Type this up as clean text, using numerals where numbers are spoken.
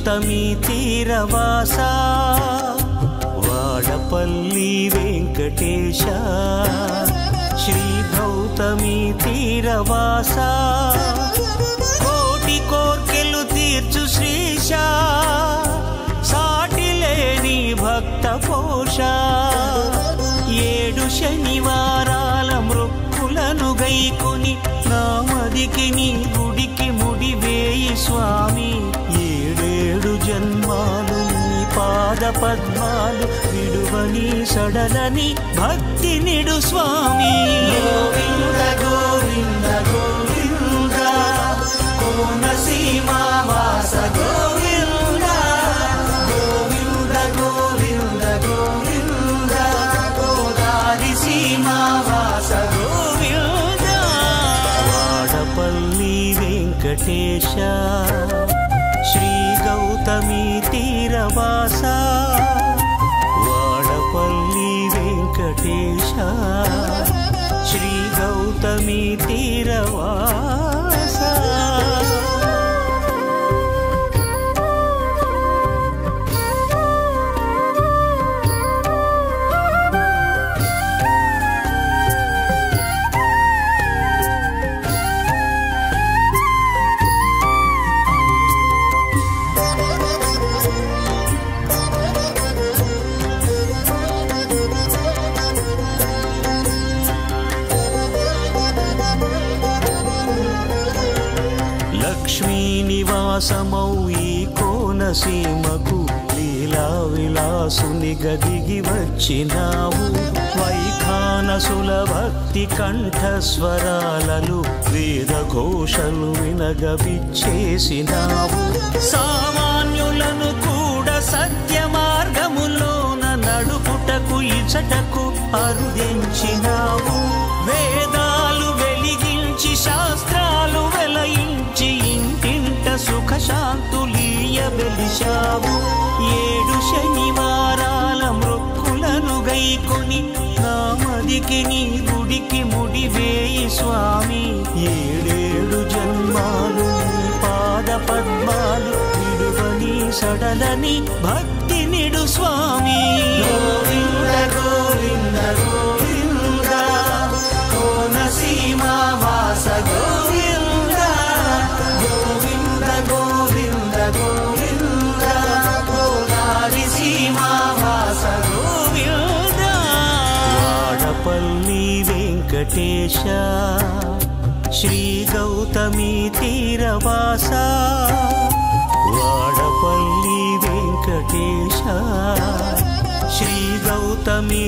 గౌతమి తీరవాస వాడపల్లి వెంకటేశ శ్రీ గౌతమి తీరవాస కోటి కోర్కెలు తీర్చు శ్రీశ సాటి లేని భక్త పోష 7 శనివారాల మృక్కులను గైకొని నామదికి నీ గుడికి ముడివేయి స్వామి 7 జన్మాలు నీ పాద పద్మాలు విడువని సడలని భక్తి నిడు స్వామి గోవింద గోవింద గోవింద కోనసీమ వాస గోవింద గోవింద గోవింద గోవింద గోదారి సీమ వాస గోవింద వాడపల్లి వెంకటేశ శ్రీ గౌతమి తీరవాస వాడపల్లి వెంకటేశ శ్రీ గౌతమి తీరవాస లక్ష్మీ నివాసమౌ ఈ కోనసీమకు లీలా విలాసుని గదిగి వచ్చినావు వైఖానసుల భక్తి కంఠస్వరాలలు వేద ఘోషలు వినగవిచ్చేసినావు సామాన్యులను కూడా సత్య మార్గములోన నడుపుటకు ఇచటకు అరుదించినావు వేదాలు వెలిగించి శాస్త్రాలు వెలయించి ఇంటింట సుఖ శాంతులీయ వెలిశావు 7 శనివారాల మృక్కులను గైకొని నామదికి నీ గుడికి ముడివేయి స్వామి 7 జన్మాలు నీ పాద పద్మాలు విడువని సడలని భక్తి నిడు స్వామి గోవింద గోవింద గోవింద కోనసీమ వాస గోవింద గోవింద గోవింద గోవింద గోదారి సీమ వాస గోవింద వాడపల్లి వెంకటేశ శ్రీ గౌతమి తీరవాస వాడపల్లి వెంకటేశ శ్రీ గౌతమి